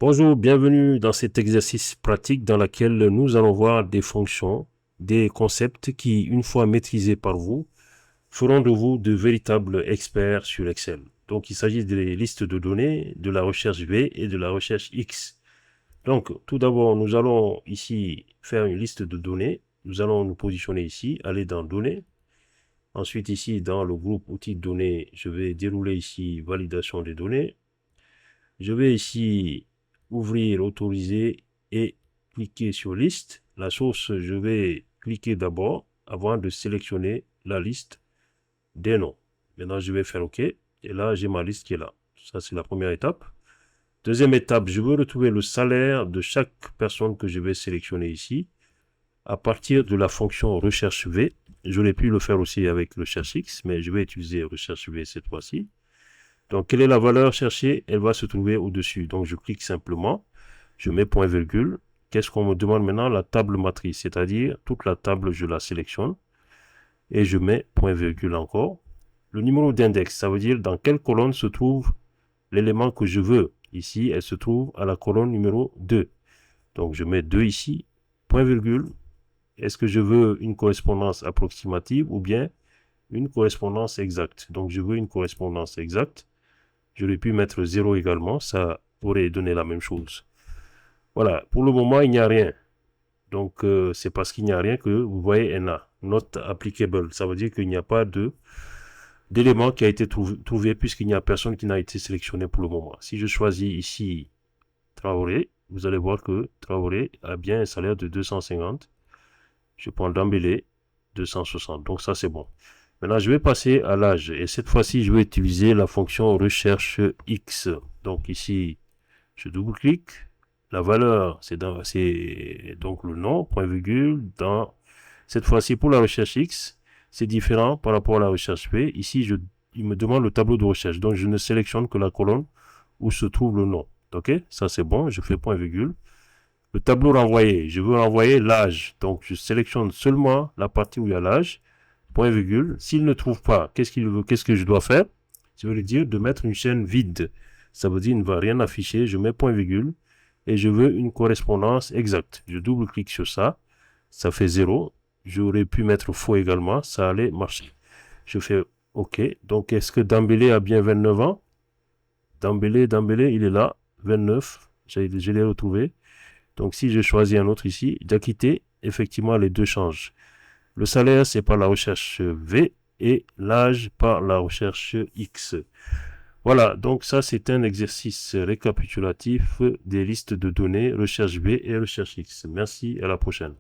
Bonjour, bienvenue dans cet exercice pratique dans lequel nous allons voir des fonctions, des concepts qui, une fois maîtrisés par vous, feront de vous de véritables experts sur Excel. Donc, il s'agit des listes de données, de la recherche V et de la recherche X. Donc, tout d'abord, nous allons ici faire une liste de données. Nous allons nous positionner ici, aller dans Données. Ensuite, ici, dans le groupe Outils de données, je vais dérouler ici Validation des données. Je vais ici ouvrir, autoriser et cliquer sur liste. La source, je vais cliquer d'abord avant de sélectionner la liste des noms. Maintenant, je vais faire OK. Et là, j'ai ma liste qui est là. Ça, c'est la première étape. Deuxième étape, je veux retrouver le salaire de chaque personne que je vais sélectionner ici à partir de la fonction recherche V. J'aurais pu le faire aussi avec recherche X, mais je vais utiliser recherche V cette fois-ci. Donc, quelle est la valeur cherchée? Elle va se trouver au-dessus. Donc, je clique simplement, je mets point virgule. Qu'est-ce qu'on me demande maintenant? La table matrice, c'est-à-dire toute la table, je la sélectionne et je mets point virgule encore. Le numéro d'index, ça veut dire dans quelle colonne se trouve l'élément que je veux. Ici, elle se trouve à la colonne numéro 2. Donc, je mets 2 ici, point virgule. Est-ce que je veux une correspondance approximative ou bien une correspondance exacte? Donc, je veux une correspondance exacte. J'aurais pu mettre 0 également, ça aurait donné la même chose. Voilà, pour le moment, il n'y a rien. Donc, c'est parce qu'il n'y a rien que vous voyez NA, not applicable. Ça veut dire qu'il n'y a pas d'élément qui a été trouvé puisqu'il n'y a personne qui n'a été sélectionné pour le moment. Si je choisis ici Traoré, vous allez voir que Traoré a bien un salaire de 250. Je prends Dembélé, 260. Donc, ça, c'est bon. Maintenant, je vais passer à l'âge. Et cette fois-ci, je vais utiliser la fonction recherche X. Donc, ici, je double-clique. La valeur, c'est donc le nom, point virgule. Cette fois-ci, pour la recherche X, c'est différent par rapport à la recherche P. Ici, il me demande le tableau de recherche. Donc, je ne sélectionne que la colonne où se trouve le nom. OK? Ça, c'est bon. Je fais point virgule. Le tableau renvoyé, je veux renvoyer l'âge. Donc, je sélectionne seulement la partie où il y a l'âge. Point virgule. S'il ne trouve pas, qu'est-ce que je dois faire? Je veux lui dire de mettre une chaîne vide. Ça veut dire qu'il ne va rien afficher. Je mets point virgule et je veux une correspondance exacte. Je double-clique sur ça. Ça fait 0. J'aurais pu mettre faux également. Ça allait marcher. Je fais OK. Donc, est-ce que Dembélé a bien 29 ans? Dembélé, il est là. 29. Je l'ai retrouvé. Donc, si je choisis un autre ici, Diakité, effectivement, les deux changent. Le salaire, c'est par la recherche V et l'âge par la recherche X. Voilà, donc ça, c'est un exercice récapitulatif des listes de données recherche V et recherche X. Merci, à la prochaine.